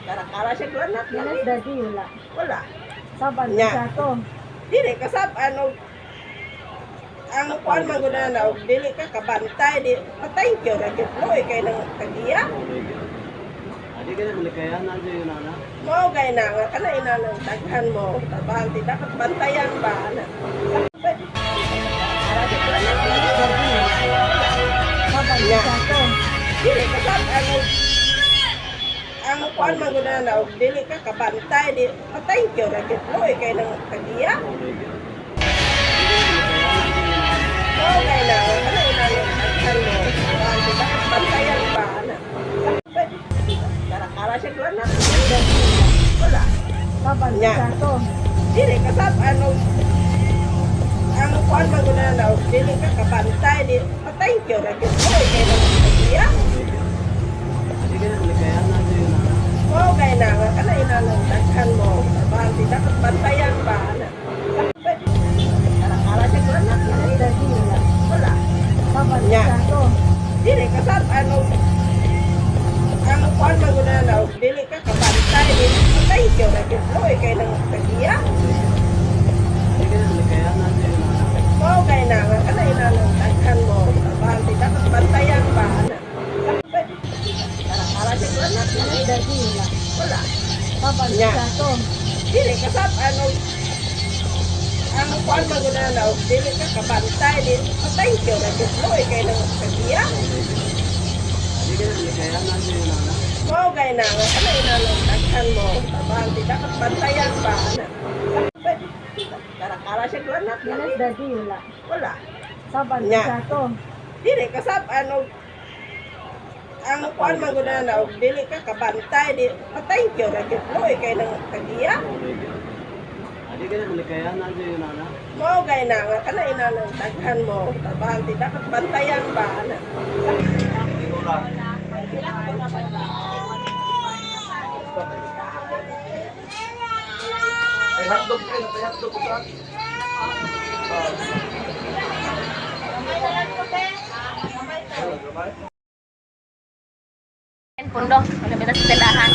Kara siya granat. Dinas dati wala. Wala. Saban Nya. sa to. Dili kasab ang kuan man gud na dili ka kabantay di patay kyo ra gyud mo kay nang tagiya. Adi ka na malikayan na dyan yun, ana. Mo gay na nga kana ina nang daghan mo tabang di dapat bantayan ba na. Kara siya granat. Saban Nya. sa to. Dili kasab ang kuan man gud na dili ka kabantay di patay kyo ra gyud mo kay nang tagiya. Oo, kaya na. Ano ina yung agsan mo? Hindi dapat bantayan ba? Kara siya granat. Wala. Saban Nya. sa to. Dili kasab ang kuan man gud na dili ka kabantay di patay kyo ra gyud mo kay nang tagiya. Adi ka na malikayan na dyan yun, ana. Oo, kaya na. Ano ina yung agsan mo? Hindi dapat bantayan ba? Kara siya granat. Dinas dati wala. Wala. Saban Nya. sa to. Dili kasab ang kuan man gud na dili ka kabantay di patay kyo ra gyud mo kay nang tagiya. Adi ka na malikayan na dyan yun, ana. Oo, kaya na. Ano ina yung agsan mo? Hindi dapat bantayan ba? Kara siya granat. Dinas dati wala. Wala. Saban Nya. sa to. Dili kasab ang kuan man gud na dili ka kabantay di patay kyo ra gyud mo kay nang tagiya. Adi ka na malikayan na dyan yun, ana. Oo, kaya na. Ano ina yung agsan mo? Hindi dapat bantayan ba? Kara siya granat. Dinas dati wala. Wala. Saban Nya. sa to. Dili kasab ang kuan man gud na dili ka kabantay di patay kyo ra gyud mo kay nang tagiya. Adi ka na malikayan na dyan yun, ana. Mo gay na kana ina nang daghan mo hindi dapat bantayan ba? Ay, hotdog kayo. Ay, hotdog ko sa... Pundo, malapit na sa tindahan.